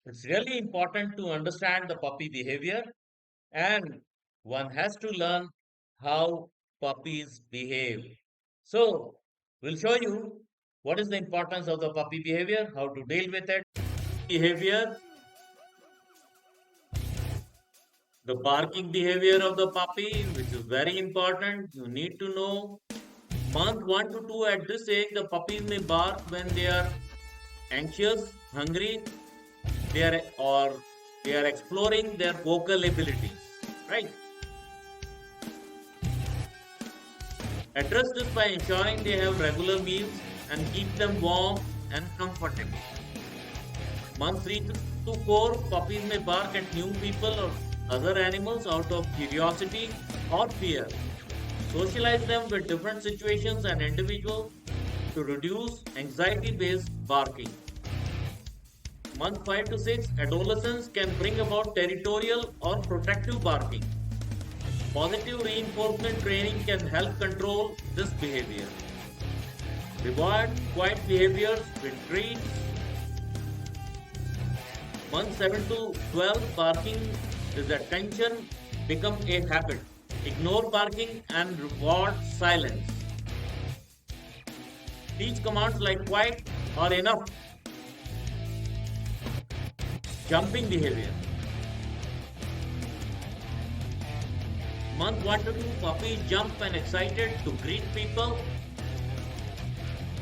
It's really important to understand the puppy behavior, and one has to learn how puppies behave. So, we'll show you what is the importance of the puppy behavior, how to deal with it. Behavior, the barking behavior of the puppy, which is very important. You need to know month 1 to 2 at this age, the puppies may bark when they are anxious, hungry, they are or they are exploring their vocal abilities. Right? Address this by ensuring they have regular meals and keep them warm and comfortable. Month 3 to 4, puppies may bark at new people or other animals out of curiosity or fear. Socialize them with different situations and individuals to reduce anxiety based barking. Month 5 to 6, adolescence can bring about territorial or protective barking. Positive reinforcement training can help control this behavior. Reward quiet behaviors with treats. Month 7 to 12, barking is attention become a habit. Ignore barking and reward silence. Teach commands like quiet or enough. Jumping behavior. Month 1 to 2, puppies jump when excited to greet people.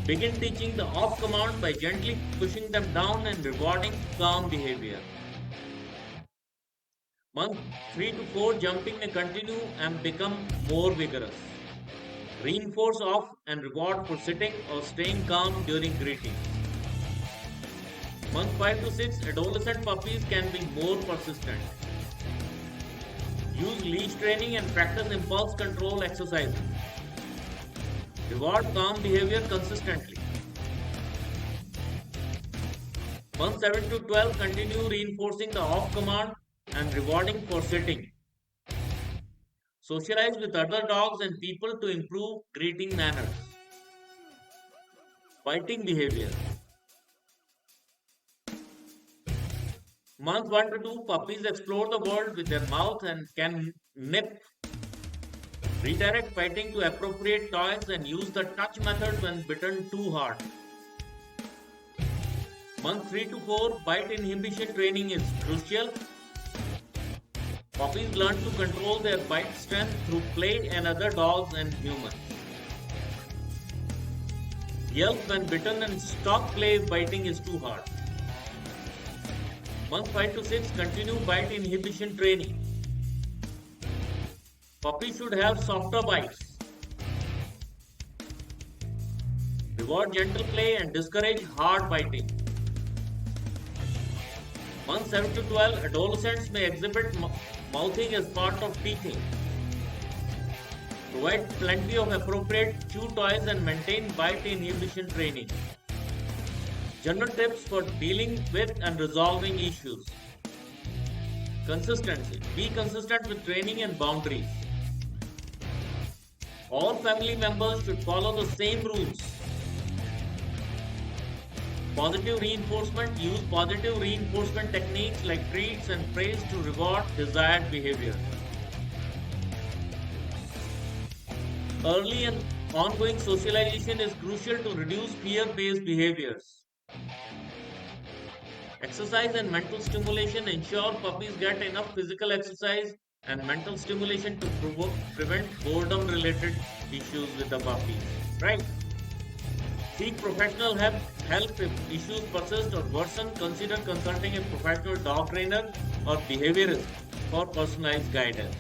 Begin teaching the off command by gently pushing them down and rewarding calm behavior. Month 3 to 4, jumping may continue and become more vigorous. Reinforce off and reward for sitting or staying calm during greeting. Month 5 to 6, adolescent puppies can be more persistent. Use leash training and practice impulse control exercises. Reward calm behavior consistently. Month 7 to 12, continue reinforcing the off command and rewarding for sitting. Socialize with other dogs and people to improve greeting manners. Biting behavior. Month 1 to 2, puppies explore the world with their mouth and can nip. Redirect biting to appropriate toys and use the touch method when bitten too hard. Month 3 to 4, bite inhibition training is crucial. Puppies learn to control their bite strength through play and other dogs and humans. Yelp when bitten and stop play if biting is too hard. Month 5 to 6, continue bite inhibition training. Puppies should have softer bites. Reward gentle play and discourage hard biting. Month 7 to 12, adolescents may exhibit mouthing as part of teething. Provide plenty of appropriate chew toys and maintain bite inhibition training. General tips for dealing with and resolving issues. Consistency. Be consistent with training and boundaries. All family members should follow the same rules. Positive reinforcement. Use positive reinforcement techniques like treats and praise to reward desired behavior. Early and ongoing socialization is crucial to reduce fear-based behaviors. Exercise and mental stimulation ensure puppies get enough physical exercise and mental stimulation to prevent boredom-related issues with the puppies. Right? Seek professional help if issues persist or worsen. Consider consulting a professional dog trainer or behaviorist for personalized guidance.